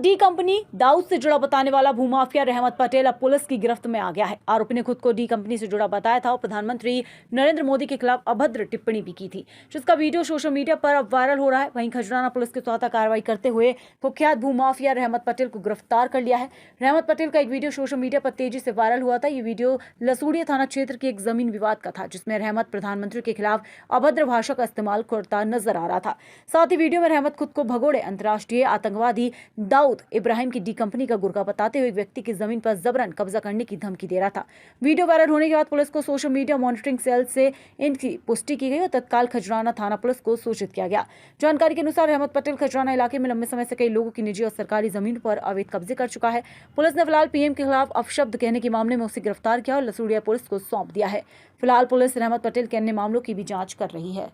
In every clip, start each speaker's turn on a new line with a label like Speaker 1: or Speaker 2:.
Speaker 1: D company Dawood से जुड़ा बताने वाला भूमाफिया रहमत पटेल अब पुलिस की गिरफ्त में आ गया है। आरोपी ने खुद को डी कंपनी से जुड़ा बताया था और प्रधानमंत्री नरेंद्र मोदी के खिलाफ अभद्र टिप्पणी भी की थी, जिसका वीडियो सोशल मीडिया पर अब वायरल हो रहा है। वहीं खजराना पुलिस के सौता कार्रवाई करते हुए कुख्यात भूमाफिया रहमत पटेल को गिरफ्तार कर लिया है। रहमत पटेल का एक वीडियो सोशल मीडिया पर तेजी से वायरल हुआ था। ये वीडियो लसूड़िया थाना क्षेत्र के एक जमीन विवाद का था, जिसमें रहमत प्रधानमंत्री के खिलाफ अभद्र भाषा का इस्तेमाल करता नजर आ रहा था। साथ ही वीडियो में रहमत खुद को भगोड़े अंतर्राष्ट्रीय आतंकवादी दाऊद इब्राहिम की डी कंपनी का गुर्गा बताते हुए एक व्यक्ति की जमीन पर जबरन कब्जा करने की धमकी दे रहा था। वीडियो वायरल होने के बाद पुलिस को सोशल मीडिया मॉनिटरिंग सेल से इनकी पुष्टि की गई और तत्काल खजराना थाना पुलिस को सूचित किया गया। जानकारी के अनुसार रहमत पटेल खजराना इलाके में लंबे समय से कई लोगों की निजी और सरकारी जमीन पर अवैध कब्जे कर चुका है। पुलिस ने फिलहाल पीएम के खिलाफ अपशब्द कहने के मामले में उसे गिरफ्तार किया और लसूड़िया पुलिस को सौंप दिया है। फिलहाल पुलिस रहमत पटेल के अन्य मामलों की भी जाँच कर रही है।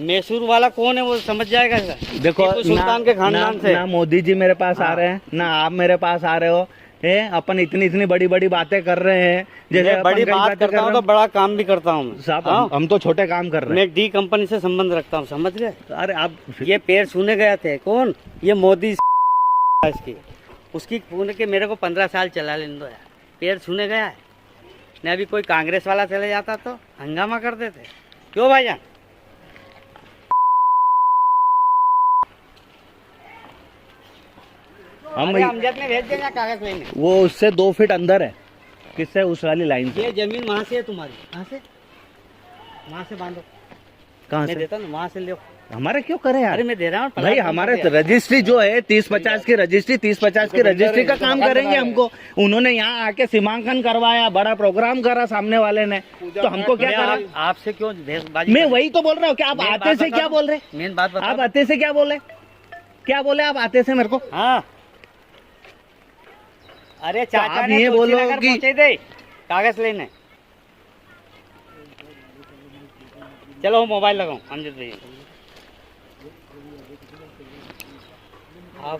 Speaker 2: मैसूर वाला कौन है वो समझ जाएगा सर।
Speaker 3: देखो
Speaker 2: सुल्तान के खानदान से
Speaker 3: ना मोदी जी मेरे पास आ रहे हैं, ना आप मेरे पास आ रहे हो। अपन इतनी बड़ी बातें कर रहे हैं।
Speaker 2: जैसे बड़ी बात करता हूँ तो बड़ा काम भी करता हूँ
Speaker 3: साहब। हम तो छोटे काम कर रहे हैं।
Speaker 2: मैं डी कंपनी से संबंध रखता हूँ, समझ गए।
Speaker 3: अरे आप
Speaker 2: ये पेड़ छूने गए थे, कौन? ये मोदी इसकी उसकी खून के मेरे को 15 साल चला लेने दो यार। पेड़ छूने गया है न, अभी कोई कांग्रेस वाला चले जाता तो हंगामा करते थे। क्यों भाईजान?
Speaker 3: हम
Speaker 2: अमजद ने भेज देना कागज लेने।
Speaker 3: वो उससे 2 फीट अंदर है। किससे? उस वाली लाइन से।
Speaker 2: ये जमीन वहाँ से है तुम्हारी, कहाँ से? वहाँ से बांधो।
Speaker 3: कहाँ
Speaker 2: मैं
Speaker 3: से?
Speaker 2: देता ना, वहाँ से लो।
Speaker 3: हमारे क्यों करे यार?
Speaker 2: अरे मैं दे रहा हूँ
Speaker 3: भाई, हमारे रजिस्ट्री जो है 30-50 की रजिस्ट्री, 30-50 की रजिस्ट्री का काम करेंगे हमको। उन्होंने यहाँ आके सीमांकन करवाया, बड़ा प्रोग्राम करा सामने वाले ने, तो हमको क्या करा?
Speaker 2: आपसे क्यों भेजबाजी?
Speaker 3: मैं वही तो बोल रहा हूँ कि आप आते से क्या बोल रहे?
Speaker 2: मेन बात बताओ।
Speaker 3: आप आते से क्या बोले? क्या बोले आप आते से मेरे को?
Speaker 2: हाँ, अरे चाचा
Speaker 3: आप
Speaker 2: ने
Speaker 3: ये बोलो
Speaker 2: तुलसीनगर
Speaker 3: कि
Speaker 2: पहुंचे थे कागज लेने। चलो मोबाइल लगाओ अमजद भाई।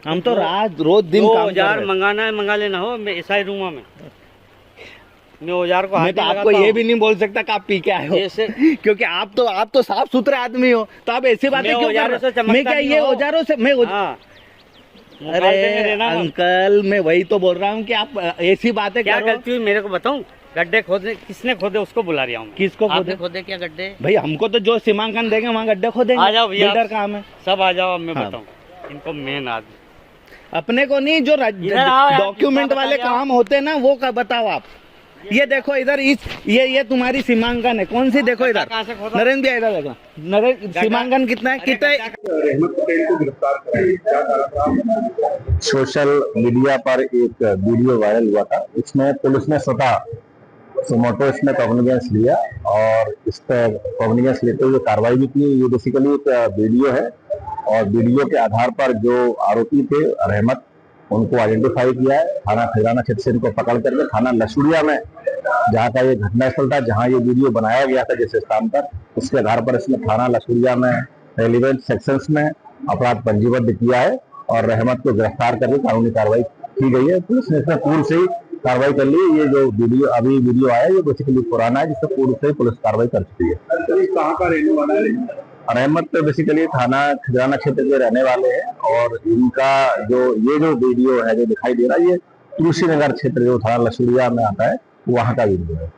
Speaker 3: हम तो रात रोज दिन काम कर
Speaker 2: औजार
Speaker 3: रहे हैं।
Speaker 2: मंगाना है मंगा लेना हो। मैं ईसाई रूमा में मैं औजार को
Speaker 3: मैं तो आपको ये भी नहीं बोल सकता कि आप पी के आए हो, क्योंकि आप तो साफ सुथरे आदमी हो। तो आप ऐसी बातें क्यों कर रहे हो? मैं क्या ये औजारों से मैं अरे अंकल, मैं वही तो बोल रहा हूँ कि आप ऐसी बातें
Speaker 2: क्या
Speaker 3: करो।
Speaker 2: गलती हुई मेरे को बताऊं? गड्ढे खोदे किसने खोदे उसको बुला रहा हूँ।
Speaker 3: किसको
Speaker 2: आपने खोदे क्या गड्ढे?
Speaker 3: भाई हमको तो जो सीमांकन देंगे वहाँ गड्ढे खोदेंगे।
Speaker 2: आ जाओ भैया,
Speaker 3: बिल्डर काम है
Speaker 2: सब आ जाओ। अब मैं
Speaker 3: हाँ।
Speaker 2: बताऊँ इनको मेन आदमी
Speaker 3: अपने को नहीं, जो डॉक्यूमेंट वाले काम होते हैं ना वो का बताओ आप। ये देखो इधर ये तुम्हारी सीमांकन है कौन सी? देखो इधर नरेंद्र भैया, इधर देखो नरेंद्र, सीमांकन कितना है?
Speaker 4: रहमत पटेल को गिरफ्तार कराया, क्या कारण? सोशल मीडिया पर एक वीडियो वायरल हुआ था। इसमें पुलिस ने स्वतः सुमोटो इसमें कॉग्निजेंस लिया और इस पर कॉग्निजेंस लेते हुए कार्रवाई भी की। ये बेसिकली एक वीडियो है और वीडियो के आधार पर जो आरोपी थे रहमत, उनको आइडेंटिफाई किया है। थाना खजराना क्षेत्र से इनको पकड़ करके थाना लसूड़िया में, जहाँ का ये घटनास्थल था, जहाँ ये वीडियो बनाया गया था जिस स्थान पर, उसके आधार पर इसमें थाना लसूड़िया में रेलिवेंट सेक्शंस में अपराध पंजीबद्ध किया है और रहमत को गिरफ्तार करके कानूनी कार्रवाई की गई है। पुलिस ने इसमें पूर्व से ही कार्रवाई कर ली। ये जो वीडियो आया ये बेसिकली पुराना है, जिससे पूर्व से ही पुलिस कार्रवाई कर चुकी है। कहाँ का रहने वाला है रहमत? तो बेसिकली थाना खजराना क्षेत्र के रहने वाले हैं और इनका जो वीडियो है जो दिखाई दे रहा है, ये तुलसीनगर क्षेत्र जो थाना लसूड़िया में आता है वहाँ का वीडियो है।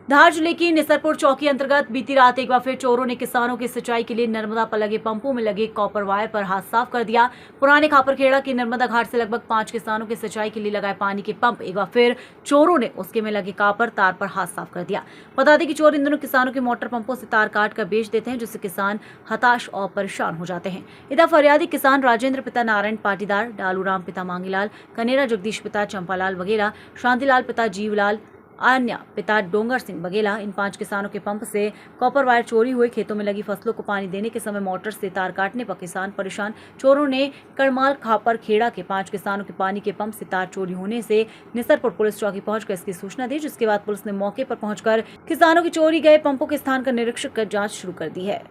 Speaker 1: धार जिले की निसरपुर चौकी अंतर्गत बीती रात एक बार फिर चोरों ने किसानों की सिंचाई के लिए नर्मदा पर लगे पंपों में लगे कॉपर वायर पर हाथ साफ कर दिया। पुराने खापरखेड़ा के नर्मदा घाट से लगभग 5 किसानों की सिंचाई के लिए लगाए पानी के पंप एक बार फिर चोरों ने उसके में लगे कॉपर तार पर हाथ साफ कर दिया। बता दें कि चोर इन दोनों किसानों के मोटर पंपों से तार काट कर बेच देते हैं, जिससे किसान हताश और परेशान हो जाते हैं। इधर फरियादी किसान राजेंद्र पिता नारायण पाटीदार, डालूराम पिता मांगीलाल, कनेरा जगदीश पिता चंपालाल बघेला, शांतिलाल पिता जीवलाल, अन्य पिता डोंगर सिंह बघेला, इन 5 किसानों के पंप से कॉपर वायर चोरी हुए। खेतों में लगी फसलों को पानी देने के समय मोटर से तार काटने पर किसान परेशान। चोरों ने करमाल खापर खेड़ा के 5 किसानों के पानी के पंप से तार चोरी होने से निसरपुर पुलिस चौकी पहुंचकर इसकी सूचना दी, जिसके बाद पुलिस ने मौके पर पहुंचकर किसानों की चोरी गए पंपों के स्थान का निरीक्षण कर जाँच शुरू कर दी है।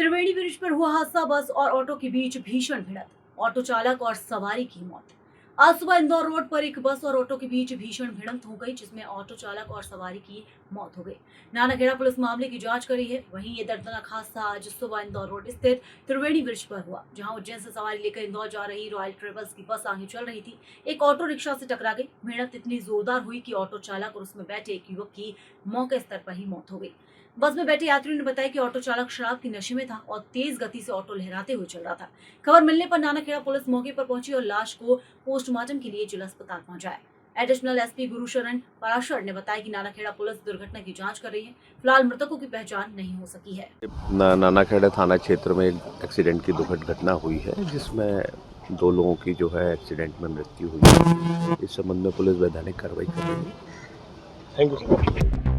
Speaker 1: त्रिवेणी ब्रिज पर हुआ हादसा, बस और ऑटो के बीच भीषण भिड़ंत, ऑटो चालक और सवारी की मौत। आज सुबह इंदौर रोड पर एक बस और ऑटो के बीच भीषण भिड़ंत हो गई, जिसमें ऑटो चालक और सवारी की मौत हो गई। नानाखेड़ा पुलिस मामले की जांच कर रही है। वहीं ये दर्दनाक हादसा आज सुबह इंदौर रोड स्थित त्रिवेणी ब्रिज पर हुआ, जहां उज्जैन से सवारी लेकर इंदौर जा रही रॉयल ट्रेवल्स की बस आगे चल रही थी। एक ऑटो रिक्शा से टकरा गई। भिड़ंत इतनी जोरदार हुई कि ऑटो चालक और उसमें बैठे एक युवक की मौके स्तर पर ही मौत हो गई। बस में बैठे यात्रियों ने बताया कि ऑटो चालक शराब की नशे में था और तेज गति से ऑटो लहराते हुए चल रहा था। खबर मिलने पर नानाखेड़ा पुलिस मौके पर पहुंची और लाश को पोस्टमार्टम के लिए जिला अस्पताल पहुंचाया। एडिशनल एसपी गुरुशरण पराशर ने बताया कि नानाखेड़ा पुलिस दुर्घटना की जांच कर रही है। फिलहाल मृतकों की पहचान नहीं हो सकी है।
Speaker 5: नानाखेड़ा थाना क्षेत्र में एक एक्सीडेंट की दुखद घटना हुई है, जिसमें 2 लोगों की जो है एक्सीडेंट में मृत्यु हुई है। इस संबंध में पुलिस वैधानिक कार्रवाई कर रही है।
Speaker 6: Thank you sir.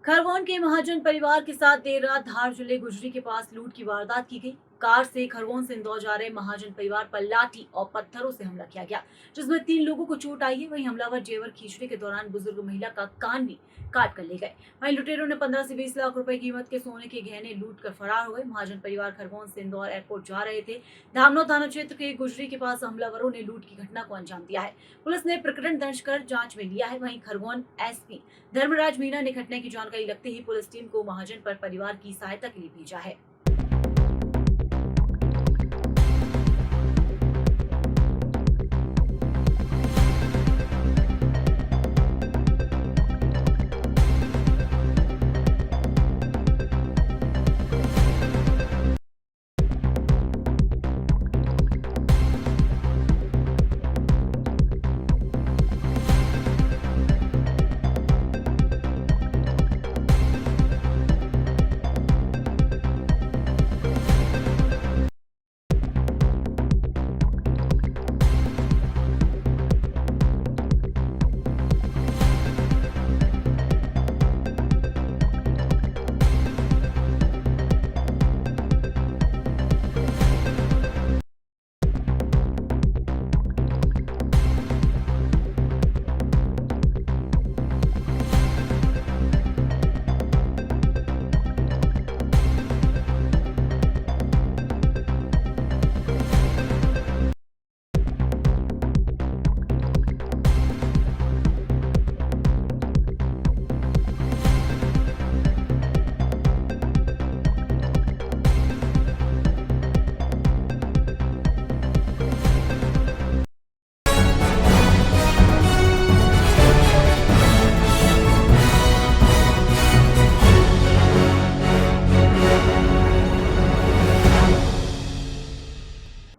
Speaker 1: खरगोन के महाजन परिवार के साथ देर रात धार जिले गुजरी के पास लूट की वारदात की गई। कार से खरगोन से इंदौर जा रहे महाजन परिवार पर लाठी और पत्थरों से हमला किया गया, जिसमें 3 लोगों को चोट आई है। वहीं हमलावर जेवर खींचने के दौरान बुजुर्ग महिला का कान भी काट कर ले गए। वहीं लुटेरों ने 15 से 20 लाख रुपए कीमत के सोने के गहने लूट कर फरार हो गए। महाजन परिवार खरगोन से इंदौर एयरपोर्ट जा रहे थे। धामनो थाना क्षेत्र के गुजरी के पास हमलावरों ने लूट की घटना को अंजाम दिया है। पुलिस ने प्रकरण दर्ज कर जांच में लिया है। वहीं खरगोन एसपी धर्मराज मीणा ने घटना की जानकारी लगते ही पुलिस टीम को महाजन पर परिवार की सहायता के लिए भेजा है।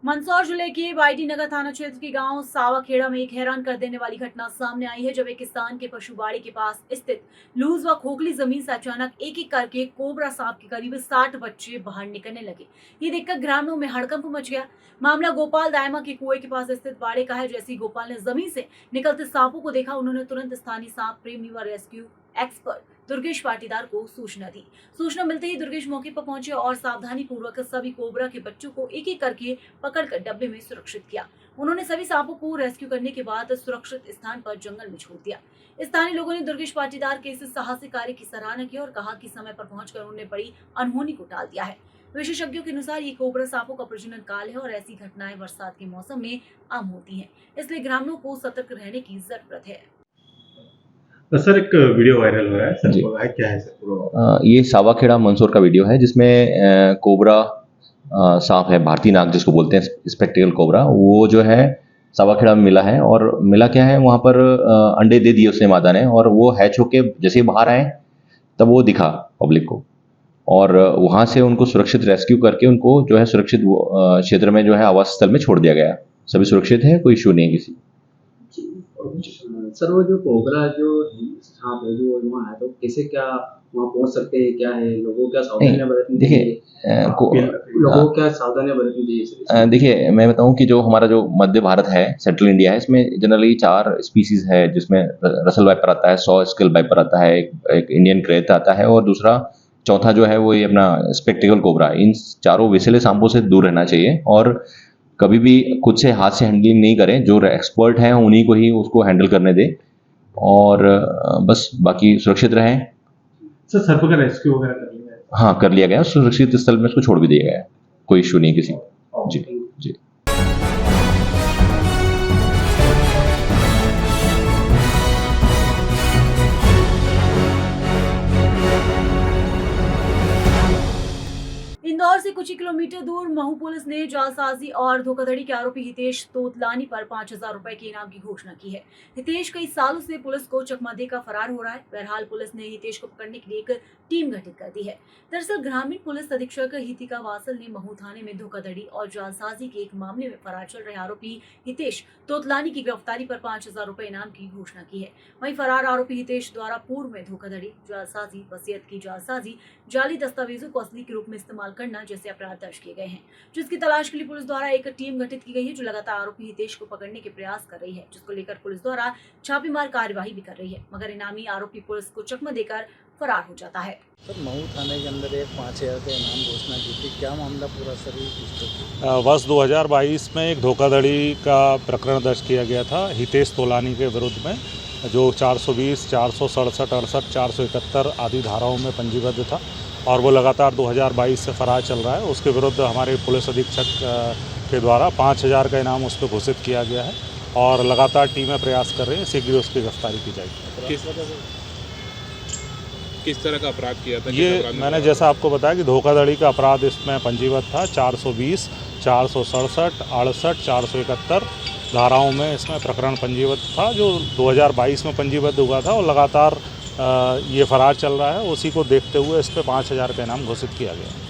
Speaker 1: मंदसौर जिले के वाईडी नगर थाना क्षेत्र के गांव सावाखेड़ा में एक हैरान कर देने वाली घटना सामने आई है, जब एक किसान के पशुबाड़ी के पास स्थित लूज व खोखली जमीन से अचानक एक एक करके कोबरा सांप के करीब 60 बच्चे बाहर निकलने लगे। ये देखकर ग्रामीणों में हड़कंप मच गया। मामला गोपाल दायमा के कुएं के पास स्थित बाड़े का है। जैसे ही गोपाल ने जमीन से निकलते सांपों को देखा, उन्होंने तुरंत स्थानीय सांप प्रेमी व रेस्क्यू एक्सपर्ट दुर्गेश पाटीदार को सूचना दी। सूचना मिलते ही दुर्गेश मौके पर पहुंचे और सावधानी पूर्वक सभी कोबरा के बच्चों को एक एक करके पकड़कर डब्बे में सुरक्षित किया। उन्होंने सभी सांपों को रेस्क्यू करने के बाद सुरक्षित स्थान पर जंगल में छोड़ दिया। स्थानीय लोगों ने दुर्गेश पाटीदार के इस साहसिक कार्य की सराहना की और कहा कि समय पर पहुंचकर उन्होंने बड़ी अनहोनी को टाल दिया है। विशेषज्ञों के अनुसार ये कोबरा सांपों का प्रजनन काल है और ऐसी घटनाएं बरसात के मौसम में आम होती हैं, इसलिए ग्रामीणों को सतर्क रहने की जरूरत है।
Speaker 6: तो सर एक वीडियो वायरल हो रहा है
Speaker 7: जी।
Speaker 6: सर, क्या है सर पूरा?
Speaker 7: ये सावाखेड़ा मंदसौर का वीडियो है जिसमें कोबरा सांप है, भारतीय नाग जिसको बोलते हैं, स्पेक्टिकल कोबरा, वो जो है सावाखेड़ा में मिला है। और मिला क्या है, वहाँ पर अंडे दे दिए उसने मादा ने, और वो हैच होके जैसे ही बाहर आए तब वो दिखा पब्लिक को, और वहाँ से उनको सुरक्षित रेस्क्यू करके उनको जो है सुरक्षित क्षेत्र में जो है आवास स्थल में छोड़ दिया गया। सभी सुरक्षित है, कोई इशू नहीं है किसी।
Speaker 8: सर वो जो कोबरा जो सांप है जो वहाँ है, तो कैसे क्या वहाँ पहुँच सकते हैं, क्या है, लोगों को क्या सावधानियां बरतनी चाहिए? लोगों को क्या सावधानियां बरतनी चाहिए?
Speaker 7: देखिए, मैं बताऊं कि जो हमारा जो मध्य भारत है, सेंट्रल इंडिया है, इसमें जनरली 4 स्पीसीज है, जिसमें रसल वाइपर आता है, सॉ स्केल वाइपर आता है, एक इंडियन क्रेथ आता है, और दूसरा चौथा जो है वो ये अपना स्पेक्टिकल कोबरा। इन चारों विषैले सांपों से दूर रहना चाहिए और कभी भी खुद से हाथ से हैंडलिंग नहीं करें, जो एक्सपर्ट हैं उन्हीं को ही उसको हैंडल करने दें, और बस बाकी सुरक्षित रहें।
Speaker 6: सर सर्प का रेस्क्यू वगैरह कर लिया है?
Speaker 7: हाँ, कर लिया गया, सुरक्षित स्थल में उसको छोड़ भी दिया गया है, कोई इशू नहीं किसी। जी जी।
Speaker 1: इंदौर से कुछ ही किलोमीटर दूर महू पुलिस ने जालसाजी और धोखाधड़ी के आरोपी हितेश तोतलानी पर 5,000 रुपए के इनाम की घोषणा की है। हितेश कई सालों से पुलिस को चकमा देकर फरार हो रहा है। बहरहाल पुलिस ने हितेश को पकड़ने के लिए एक टीम गठित कर दी है। दरअसल ग्रामीण पुलिस अधीक्षक हितिका वासल ने महू थाने में धोखाधड़ी और जालसाजी के एक मामले में फरार चल रहे आरोपी हितेश तोतलानी की गिरफ्तारी पर 5,000 रुपए इनाम की घोषणा की है। वहीं फरार आरोपी हितेश द्वारा पूर्व में धोखाधड़ी, जालसाजी, वसीयत की जालसाजी, जाली दस्तावेजों को असली के रूप में इस्तेमाल करना जैसे अपराध दर्ज किए गए हैं, जिसकी तलाश के लिए पुलिस द्वारा एक टीम गठित की गई है, जो लगातार आरोपी हितेश को पकड़ने के प्रयास कर रही है, जिसको लेकर पुलिस द्वारा छापेमार कार्यवाही भी कर रही है, मगर इनामी आरोपी पुलिस को चकमा देकर फरार हो जाता है।
Speaker 9: सर महू थाने के अंदर एक 5,000 का इनाम घोषणा की थी, क्या मामला पूरा सर?
Speaker 10: वर्ष 2022 में एक धोखाधड़ी का प्रकरण दर्ज किया गया था हितेश तोलानी के विरुद्ध में, जो 420, 467, 68, 471 आदि धाराओं में पंजीबद्ध था, और वो लगातार 2022 से फरार चल रहा है। उसके विरुद्ध हमारे पुलिस अधीक्षक के द्वारा 5,000 का इनाम उस पर घोषित किया गया है, और लगातार टीमें प्रयास कर रही हैं, शीघ्र उसकी गिरफ्तारी की जाएगी।
Speaker 11: किस तरह का अपराध किया था?
Speaker 10: ये मैंने जैसा आपको बताया कि धोखाधड़ी का अपराध इसमें पंजीबद्ध था। 420, 467, 68, 471 धाराओं में इसमें प्रकरण पंजीबद्ध था, जो 2022 में पंजीबद्ध हुआ था, और लगातार ये फरार चल रहा है। उसी को देखते हुए इस पर 5,000 का इनाम घोषित किया गया।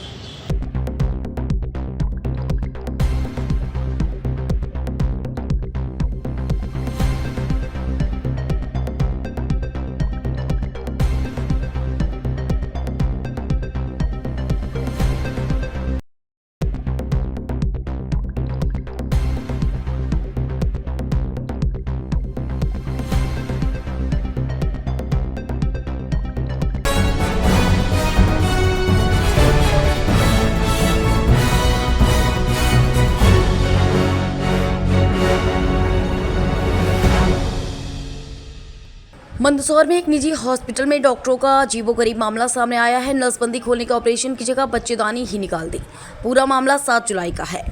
Speaker 12: मंदसौर में एक निजी हॉस्पिटल में डॉक्टरों का अजीबोगरीब मामला सामने आया है। नसबंदी खोलने के ऑपरेशन की जगह बच्चेदानी ही निकाल दी। पूरा मामला 7 जुलाई का है।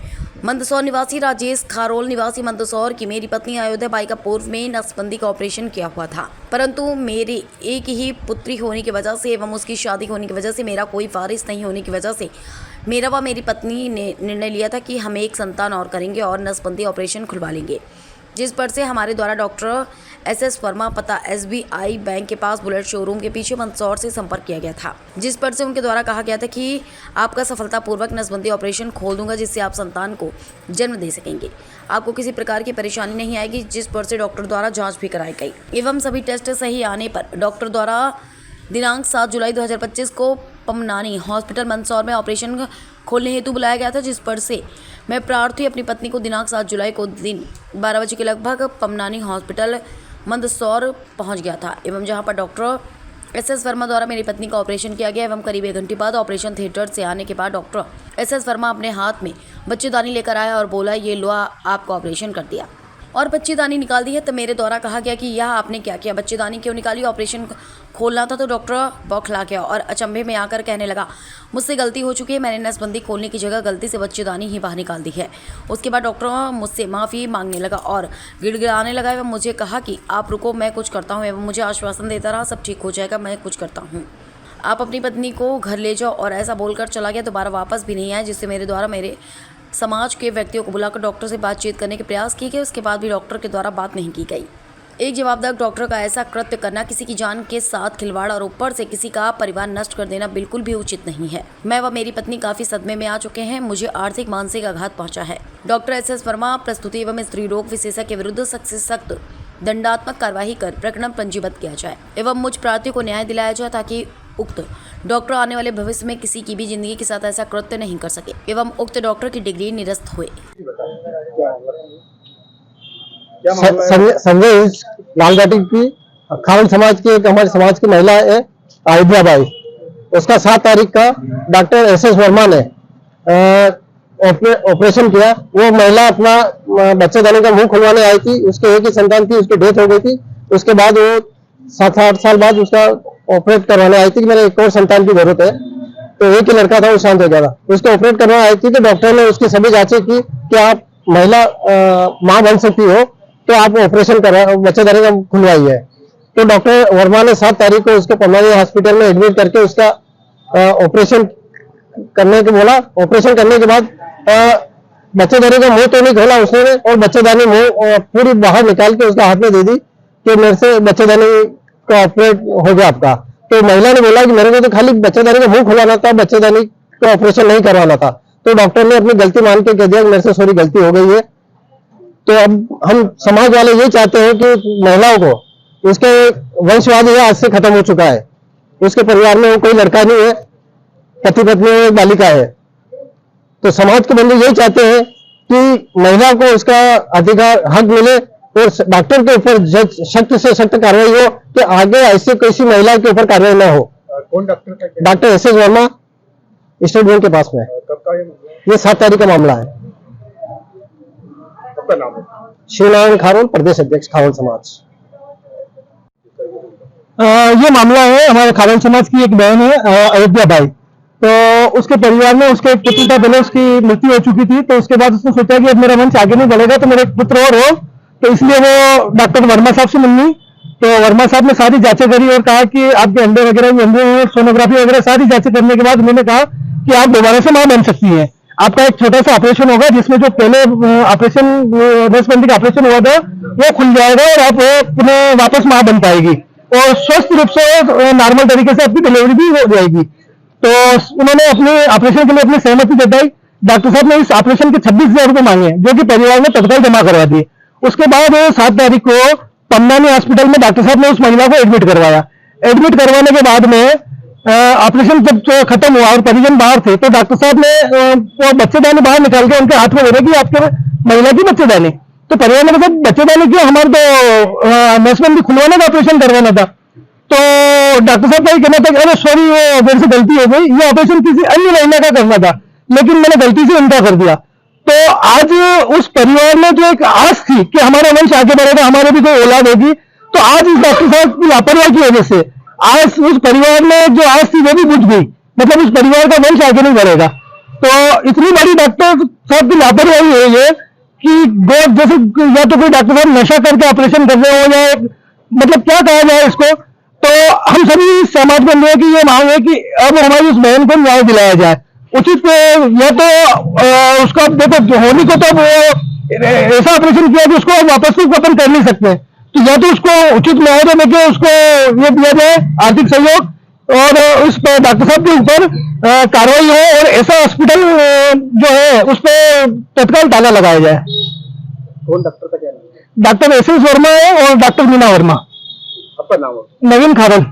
Speaker 12: मंदसौर निवासी राजेश खारोल निवासी मंदसौर की मेरी पत्नी अयोध्या बाई का पूर्व में नसबंदी का ऑपरेशन किया हुआ था, परंतु मेरी एक ही पुत्री होने की वजह से एवं उसकी शादी होने की वजह से मेरा कोई वारिस नहीं होने की वजह से मेरा व मेरी पत्नी ने निर्णय लिया था कि हम एक संतान और करेंगे और नसबंदी ऑपरेशन खुलवा लेंगे, जिस पर से हमारे द्वारा डॉक्टर SS वर्मा पता SBI बैंक के पास बुलेट शोरूम के पीछे मंदसौर से संपर्क किया गया था, जिस पर से उनके द्वारा कहा गया था कि आपका सफलतापूर्वक नसबंदी ऑपरेशन खोल दूंगा, जिससे आप संतान को जन्म दे सकेंगे, आपको किसी प्रकार की परेशानी नहीं आएगी। जिस पर से डॉक्टर द्वारा जाँच भी कराई गई एवं सभी टेस्ट सही आने पर डॉक्टर द्वारा दिनांक 7 जुलाई 2025 को पमनानी हॉस्पिटल मंदसौर में ऑपरेशन खोलने हेतु बुलाया गया था, जिस पर से मैं प्रार्थी अपनी पत्नी को दिनांक 7 जुलाई को दिन 12 बजे के लगभग पमनानी हॉस्पिटल मंदसौर पहुंच गया था, एवं जहां पर डॉक्टर SS वर्मा द्वारा मेरी पत्नी का ऑपरेशन किया गया। एवं करीब 1 घंटे बाद ऑपरेशन थिएटर से आने के बाद डॉक्टर SS वर्मा अपने हाथ में बच्चेदानी लेकर आया और बोला, ये लो आपका ऑपरेशन कर दिया। और बच्चेदानी निकाल दी है। तो मेरे द्वारा कहा गया कि यह आपने क्या किया, बच्चेदानी क्यों निकाली, ऑपरेशन खोलना था। तो डॉक्टर बौखला गया और अचंभे में आकर कहने लगा, मुझसे गलती हो चुकी है, मैंने नसबंदी खोलने की जगह गलती से बच्चेदानी ही बाहर निकाल दी है। उसके बाद डॉक्टर मुझसे माफ़ी मांगने लगा और गिड़गिड़ाने लगा एवं मुझे कहा कि आप रुको, मैं कुछ करता हूँ। एवं मुझे आश्वासन देता रहा, सब ठीक हो जाएगा, मैं कुछ करता हूँ, आप अपनी पत्नी को घर ले जाओ। और ऐसा बोलकर चला गया। दोबारा वापस भी नहीं आया, जिससे मेरे द्वारा मेरे समाज के व्यक्तियों को बुलाकर डॉक्टर से बातचीत करने के प्रयास किए गए। उसके बाद भी डॉक्टर के द्वारा बात नहीं की गई। एक जवाबदार डॉक्टर का ऐसा कृत्य करना, किसी की जान के साथ खिलवाड़ और ऊपर से किसी का परिवार नष्ट कर देना बिल्कुल भी उचित नहीं है। मैं व मेरी पत्नी काफी सदमे में आ चुके हैं, मुझे आर्थिक मानसिक आघात पहुंचा है। डॉक्टर एस वर्मा, प्रस्तुति एवं स्त्री रोग विशेषज्ञ के विरुद्ध सख्त से सख्त दंडात्मक कार्रवाई कर प्रकरण पंजीबद्ध किया जाए एवं मुझ प्रार्थियों को न्याय दिलाया जाए, ताकि उक्त डॉक्टर आने वाले भविष्य में किसी की भी जिंदगी के साथ ऐसा कृत्य नहीं कर सके एवं उक्त डॉक्टर की डिग्री निरस्त हुए।
Speaker 13: संजय लाल घाटी की खावन समाज की, एक हमारे समाज की महिला है अयोध्या बाई, उसका 7 तारीख का डॉक्टर एस वर्मा ने ऑपरेशन किया। वो महिला अपना बच्चेदानी का मुंह खुलवाने आई थी, उसके एक ही संतान थी, उसकी डेथ हो गई थी। उसके बाद वो 7-8 साल बाद उसका ऑपरेट करवाने आई थी कि मेरे एक और संतान की जरूरत है, तो एक ही लड़का था, वो शांत हो गया था। उसको ऑपरेट करवाने आई थी तो डॉक्टर ने उसकी सभी जांचें की कि आप महिला मां बन सकती हो, तो आप ऑपरेशन करा बच्चेदानी का खुलवाइए। तो डॉक्टर वर्मा ने 7 तारीख को उसको पलवल हॉस्पिटल में एडमिट करके उसका ऑपरेशन करने को बोला। ऑपरेशन करने के बाद बच्चेदानी का मुंह तो नहीं खोला उसने, और बच्चेदानी मुंह पूरी बाहर निकाल के उसका हाथ में दे दी कि मेरे से बच्चेदानी का ऑपरेट हो गया आपका। तो महिला ने बोला कि मेरे को तो खाली बच्चेदानी का मुंह खुलाना था, बच्चेदानी का ऑपरेशन नहीं करवाना था। तो डॉक्टर ने अपनी गलती मान के कह दिया कि मेरे से सॉरी गलती हो गई है। तो अब हम समाज वाले ये चाहते हैं कि महिलाओं को, उसके वंशवाद ये आज से खत्म हो चुका है, उसके परिवार में कोई लड़का नहीं है, पति पत्नी एक बालिका है। तो समाज के बंदे यही चाहते हैं कि महिला को उसका अधिकार हक मिले और डॉक्टर के ऊपर सख्त से सख्त कार्रवाई हो कि आगे ऐसे किसी महिला के ऊपर कार्रवाई न हो।
Speaker 4: कौन डॉक्टर का?
Speaker 13: Doctor S Verma, state bank के पास में।
Speaker 4: कब का
Speaker 13: ये 7 तारीख का मामला है।
Speaker 4: आपका नाम है?
Speaker 13: शिवनारायण खारोल, प्रदेश अध्यक्ष खारोल समाज। ये मामला है हमारे खारोल समाज की एक बहन है अयोध्या बाई, तो उसके परिवार में उसके एक पुत्र था, पहले उसकी मृत्यु हो चुकी थी। तो उसके बाद उसने सोचा कि अब मेरा वंश आगे नहीं बढ़ेगा तो मेरे एक पुत्र और हो, तो इसलिए वो डॉक्टर वर्मा साहब से मिलनी। तो वर्मा साहब ने सारी जांचें करी और कहा कि आपके अंडे वगैरह भी अंडे हैं, सोनोग्राफी वगैरह सारी जांचें करने के बाद उन्होंने कहा कि आप दोबारा से मां बन सकती हैं। आपका एक छोटा सा ऑपरेशन होगा, जिसमें जो पहले ऑपरेशन नसबंदी का ऑपरेशन हुआ था वो खुल जाएगा और आप पुनः वापस मां बन पाएगी और स्वस्थ रूप से नॉर्मल तरीके से आपकी डिलीवरी भी हो जाएगी। तो उन्होंने अपने ऑपरेशन के लिए अपनी सहमति जताई। डॉक्टर साहब ने इस ऑपरेशन के 26,000 रुपए मांगे, जो कि परिवार ने तत्काल जमा करवा दिए। उसके बाद 7 तारीख को पन्नानी हॉस्पिटल में डॉक्टर साहब ने उस महिला को एडमिट करवाया। एडमिट करवाने के बाद में ऑपरेशन जब खत्म हुआ और परिजन बाहर थे, तो डॉक्टर साहब ने वो बच्चेदानी बाहर निकाल के उनके हाथ में दे रही आपके महिला की बच्चेदानी। तो परिवार ने कहा बच्चेदानी क्यों, हमारे तो नसबंदी खुलवाने का ऑपरेशन करवाना था। तो डॉक्टर साहब का ये कहना था कि अरे सॉरी, वो मेरे से गलती हो गई, ये ऑपरेशन किसी अन्य महिला का करना था, लेकिन मैंने गलती से इनका कर दिया। तो आज उस परिवार में जो एक आस थी कि हमारा वंश आगे बढ़ेगा, हमारे भी कोई औलाद होगी, तो आज इस डॉक्टर साहब की लापरवाही की वजह से आज उस परिवार में जो आस थी वो भी बुझ गई, मतलब उस परिवार का वंश आगे नहीं बढ़ेगा। तो इतनी बड़ी डॉक्टर साहब की लापरवाही हुई है कि जैसे या तो कोई डॉक्टर साहब नशा करके ऑपरेशन कर रहे हो, या मतलब क्या कहा जाए इसको। तो हम सभी समाज बंधुओं की ये मांग है कि अब हमारी उस बहन को न्याय दिलाया जाए उचित। या तो उसका देखो होली को तो ऐसा ऑपरेशन किया कि उसको वापस से अपन कर नहीं सकते, तो या तो उसको उचित मुआवजा देके उसको ये दिया जाए आर्थिक सहयोग, और उस डॉक्टर साहब के ऊपर कार्रवाई हो और ऐसा हॉस्पिटल जो है उस पर तत्काल ताला लगाया जाए।
Speaker 4: कौन डॉक्टर का क्या नाम है?
Speaker 13: डॉक्टर एस वर्मा है और डॉक्टर मीना वर्मा।
Speaker 4: आपका नाम है?
Speaker 13: नवीन खारल।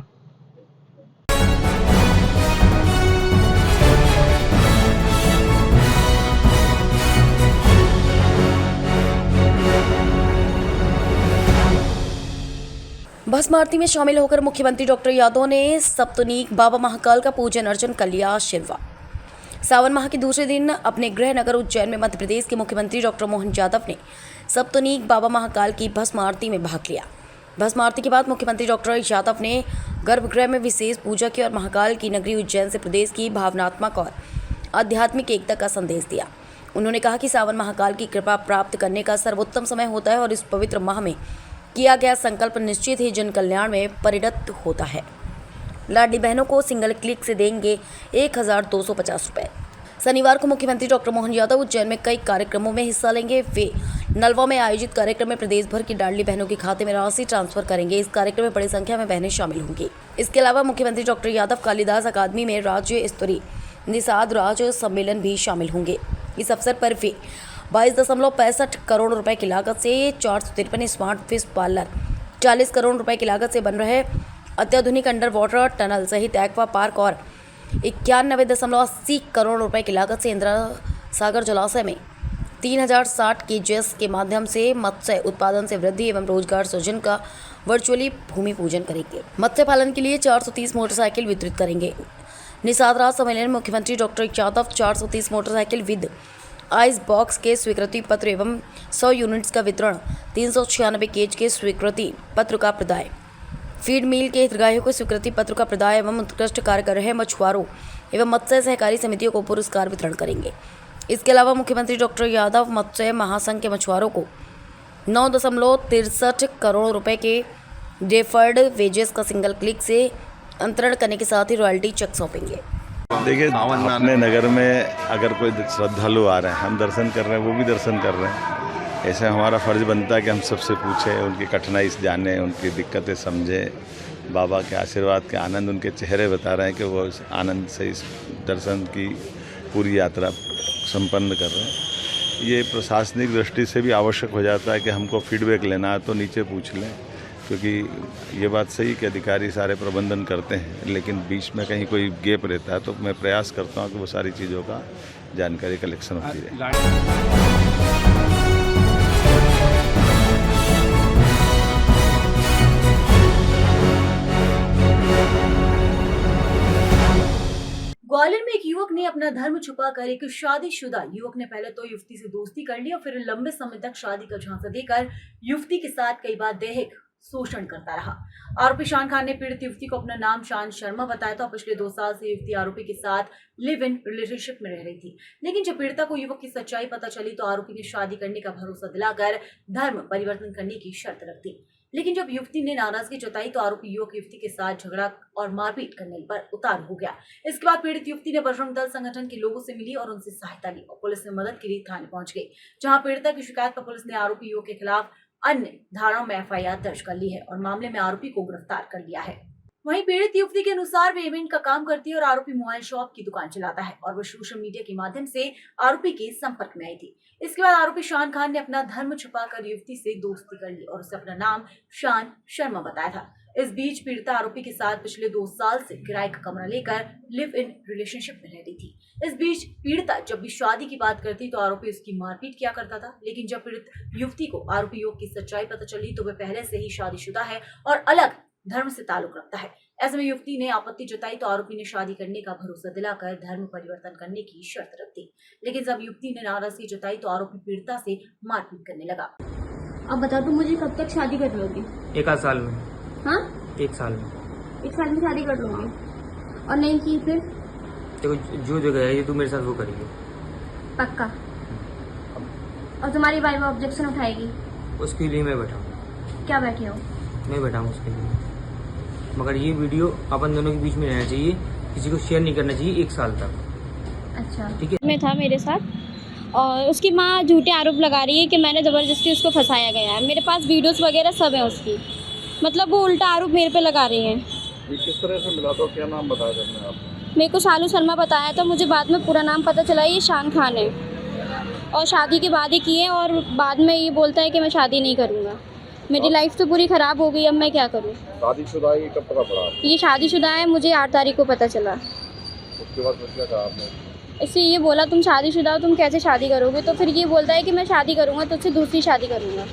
Speaker 12: भस्म आरती में शामिल होकर मुख्यमंत्री डॉक्टर यादव ने सप्तनीक बाबा महाकाल का पूजन अर्चन कर लिया आशीर्वाद। सावन माह के दूसरे दिन अपने गृह नगर उज्जैन में मध्य प्रदेश के मुख्यमंत्री डॉक्टर मोहन यादव ने सप्तनीक बाबा महाकाल की भस्म आरती में भाग लिया। भस्म आरती के बाद मुख्यमंत्री डॉक्टर यादव ने गर्भगृह में विशेष पूजा की और महाकाल की नगरी उज्जैन से प्रदेश की भावनात्मक और आध्यात्मिक एकता का संदेश दिया। उन्होंने कहा कि सावन महाकाल की कृपा प्राप्त करने का सर्वोत्तम समय होता है और इस पवित्र माह में किया गया संकल्प निश्चित ही जन कल्याण में परिणत होता है। लाडली बहनों को सिंगल क्लिक से देंगे 1250 रुपये। शनिवार को मुख्यमंत्री डॉक्टर मोहन यादव उज्जैन में कई कार्यक्रमों में हिस्सा लेंगे। वे नलवा में आयोजित कार्यक्रम में प्रदेश भर की लाडली बहनों के खाते में राशि ट्रांसफर करेंगे। इस कार्यक्रम में बड़ी संख्या में बहनें शामिल होंगी। इसके अलावा मुख्यमंत्री डॉक्टर यादव कालिदास अकादमी में राज्य स्तरीय निषाद राज सम्मेलन भी शामिल होंगे। इस अवसर पर वे 22.65 करोड़ रुपए की लागत से 453 स्मार्ट फिश पार्लर, 40 करोड़ रुपए की लागत से बन रहे अत्याधुनिक अंडर वाटर टनल सहित एक्वा पार्क और 91.80 करोड़ रुपए की लागत से इंदिरा सागर जलाशय में 3060 केजीएस के माध्यम से मत्स्य उत्पादन से वृद्धि एवं रोजगार सृजन का वर्चुअली भूमि पूजन करेंगे। मत्स्य पालन के लिए 430 मोटरसाइकिल वितरित करेंगे। निषाद राज सम्मेलन में मुख्यमंत्री doctor Yadav 430 motorcycle with ice box के स्वीकृति पत्र एवं 100 यूनिट्स का वितरण, 396 केज के स्वीकृति पत्र का प्रदाय, फीड मिल के हितग्राहियों को स्वीकृति पत्र का प्रदाय एवं उत्कृष्ट कार्य कर रहे मछुआरों एवं मत्स्य सहकारी समितियों को पुरस्कार वितरण करेंगे। इसके अलावा मुख्यमंत्री डॉक्टर यादव मत्स्य महासंघ के मछुआरों को 9.63 करोड़ रुपए के डेफर्ड वेजेस का सिंगल क्लिक से अंतरण करने के साथ ही रॉयल्टी चेक सौंपेंगे।
Speaker 14: देखिए, अपने नगर में अगर कोई श्रद्धालु आ रहे हैं, हम दर्शन कर रहे हैं, वो भी दर्शन कर रहे हैं, ऐसे हमारा फर्ज बनता है कि हम सबसे पूछें, उनकी कठिनाई जानें, उनकी दिक्कतें समझें। बाबा के आशीर्वाद के आनंद उनके चेहरे बता रहे हैं कि वो इस आनंद से इस दर्शन की पूरी यात्रा संपन्न कर रहे हैं। ये प्रशासनिक दृष्टि से भी आवश्यक हो जाता है कि हमको फीडबैक लेना है तो नीचे पूछ लें, क्योंकि ये बात सही कि अधिकारी सारे प्रबंधन करते हैं, लेकिन बीच में कहीं कोई गैप रहता है तो मैं प्रयास करता हूँ कि वो सारी चीज़ों का जानकारी कलेक्शन होती रहे।
Speaker 1: ग्वालियर में एक युवक ने अपना धर्म छुपाकर एक शादीशुदा युवक ने पहले तो युवती से दोस्ती कर ली और फिर लंबे समय तक शादी का झांसा देकर युवती के साथ कई बार दैहिक शोषण करता रहा। आरोपी शान खान ने पीड़ित युवती को अपना नाम शान शर्मा बताया था। पिछले 2 साल से युवती आरोपी के साथ लिव इन रिलेशनशिप में रह रही थी, लेकिन जब पीड़िता को युवक की सच्चाई पता चली तो आरोपी ने शादी करने का भरोसा दिलाकर धर्म परिवर्तन करने की शर्त रख दी। लेकिन जब युवती ने नाराजगी जताई तो आरोपी युवक युवती के साथ झगड़ा और मारपीट करने पर उतारू हो गया। इसके बाद पीड़ित युवती ने बजरंग दल संगठन के लोगों से मिली और उनसे सहायता ली और पुलिस ने मदद के लिए थाने पहुंच गई, जहां पीड़िता की शिकायत पर पुलिस ने आरोपी युवक के खिलाफ अन्य धाराओं में एफआईआर दर्ज कर ली है और मामले में आरोपी को गिरफ्तार कर लिया है। वहीं पीड़ित युवती के अनुसार वे इवेंट का काम करती है और आरोपी मोबाइल शॉप की दुकान चलाता है और वह सोशल मीडिया के माध्यम से आरोपी के संपर्क में आई थी। इसके बाद आरोपी शान खान ने अपना धर्म छुपाकर युवती से दोस्ती कर ली और उसे अपना नाम शान शर्मा बताया था। इस बीच पीड़िता आरोपी के साथ पिछले 2 साल से किराए का कमरा लेकर लिव इन रिलेशनशिप में रह रही थी। इस बीच पीड़िता जब भी शादी की बात करती तो आरोपी उसकी मारपीट किया करता था, लेकिन जब पीड़ित युवती को आरोपी युवक की सच्चाई पता चली तो वह पहले से ही शादीशुदा है और अलग धर्म से ताल्लुक रखता है। ऐसे में युवती ने आपत्ति जताई तो आरोपी ने शादी करने का भरोसा दिलाकर धर्म परिवर्तन करने की शर्त रख दी, लेकिन जब युवती ने नाराजगी जताई तो आरोपी पीड़िता से मारपीट करने लगा।
Speaker 15: अब बता तुम मुझे कब तक शादी कर लोगी?
Speaker 16: 1 साल में।
Speaker 15: हाँ,
Speaker 16: 1 साल में।
Speaker 15: 1 साल में शादी कर लोगी और नहीं की फिर?
Speaker 16: देखो, जो जगह है ये तू मेरे साथ वो करेगी
Speaker 15: पक्का। और तुम्हारी वाइफ ऑब्जेक्शन उठाएगी?
Speaker 16: उसके लिए मैं बैठाऊँ।
Speaker 15: क्या बैठे हो?
Speaker 16: मैं बैठाऊँ उसके लिए, मगर ये वीडियो अपन दोनों के बीच में रहना चाहिए, किसी को शेयर नहीं करना चाहिए 1 साल तक।
Speaker 15: अच्छा,
Speaker 16: ठीक है।
Speaker 15: मैं था मेरे साथ और उसकी माँ झूठे आरोप लगा रही है कि मैंने ज़बरदस्ती उसको फंसाया गया है। मेरे पास वीडियोस वगैरह सब है उसकी, मतलब वो उल्टा आरोप मेरे पे लगा रही हैं।
Speaker 4: ये किस तरह से मिला था, क्या नाम बताया था आपने?
Speaker 15: मेरे को शानू शर्मा बताया था, मुझे बाद में पूरा नाम पता चला ये शान खान है और शादी के बाद ही किए और बाद में ये बोलता है कि मैं शादी नहीं करूँगा। मेरी लाइफ तो पूरी ख़राब हो गई, अब मैं क्या करूँ?
Speaker 4: शादीशुदा है, कब पता पड़ा?
Speaker 15: ये शादीशुदा है, मुझे 8 तारीख को पता चला।
Speaker 4: उसके बाद क्या कहा आपने?
Speaker 15: इससे ये बोला तुम शादीशुदा हो, तुम कैसे शादी करोगे? तो फिर ये बोलता है कि मैं शादी करूँगा तो उससे दूसरी शादी करूँगा।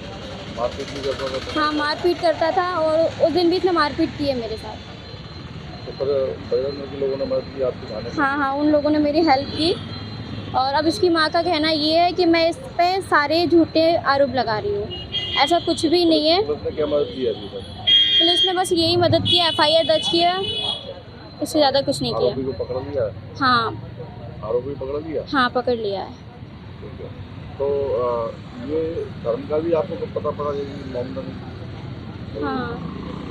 Speaker 4: मारपीट भी करता था?
Speaker 15: हाँ, मारपीट करता था और उस दिन भी इसने मारपीट की है मेरे साथ।
Speaker 4: तो फिर बजरंग दल के लोगों ने मदद की आपकी?
Speaker 15: हाँ, उन लोगों ने मेरी हेल्प की और अब इसकी माँ का कहना ये है कि मैं इस पे सारे झूठे आरोप लगा रही हूँ। ऐसा कुछ भी नहीं है।
Speaker 14: क्या मदद की अभी तक?
Speaker 15: पुलिस ने बस यही मदद की, FIR दर्ज किया, इससे ज़्यादा कुछ नहीं किया।
Speaker 14: आरोपी को पकड़ लिया?
Speaker 15: हाँ।
Speaker 14: आरोपी पकड़ लिया?
Speaker 15: हाँ, पकड़ लिया है।
Speaker 14: ठीक है। तो ये धर्म का भी आपको पता पड़ा ये मामला में?
Speaker 15: हाँ,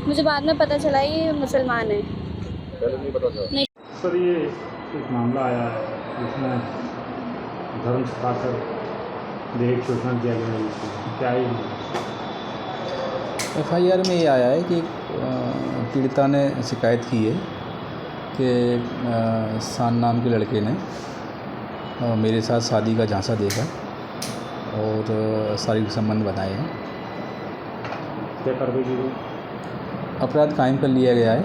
Speaker 15: मुझे बाद में पता चला ये मुसलमान है।
Speaker 14: पहले नहीं पता था? नहीं।
Speaker 10: सर ये एक मामला आया है जिसमें धर्म छुपाकर दहेज शोषण किया गया है, क्या है?
Speaker 9: FIR में ये आया है कि पीड़िता ने शिकायत की है कि शान नाम के लड़के ने मेरे साथ शादी का झांसा देकर और शारीरिक संबंध बनाए हैं।
Speaker 10: क्या कार्रवाई की गई?
Speaker 9: अपराध कायम कर लिया गया है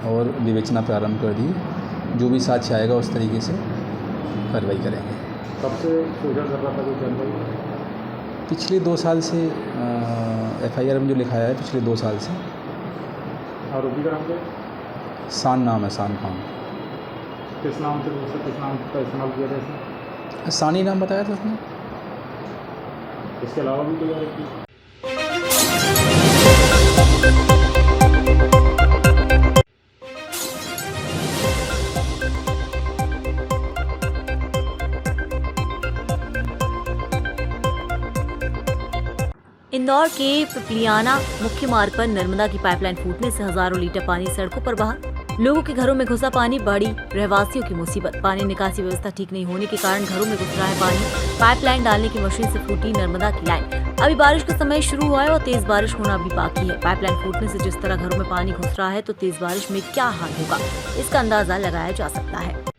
Speaker 9: और विवेचना प्रारंभ कर दी। जो भी साक्ष्य आएगा उस तरीके से कार्रवाई करेंगे।
Speaker 10: कब से शोषण कर रहा था कोई जानकारी?
Speaker 9: पिछले 2 साल से FIR में जो लिखाया है, पिछले 2 साल से।
Speaker 10: आरोपी का नाम क्या?
Speaker 9: शान नाम है, शान खान।
Speaker 10: किस नाम से किस नाम का इस्तेमाल किया था इसने?
Speaker 9: शानी नाम बताया था उसने।
Speaker 10: इसके अलावा भी कोई आरोपी?
Speaker 1: इंदौर के पिपलियाना मुख्य मार्ग पर नर्मदा की पाइपलाइन फूटने से हजारों लीटर पानी सड़कों पर बहा। लोगों के घरों में घुसा पानी, बढ़ी रहवासियों की मुसीबत। पानी निकासी व्यवस्था ठीक नहीं होने के कारण घरों में घुस रहा है पानी। पाइपलाइन डालने की मशीन से फूटी नर्मदा की लाइन। अभी बारिश का समय शुरू हुआ है और तेज बारिश होना भी बाकी है। पाइपलाइन फूटने से जिस तरह घरों में पानी घुस रहा है तो तेज बारिश में क्या हाल होगा, इसका अंदाजा लगाया जा सकता है।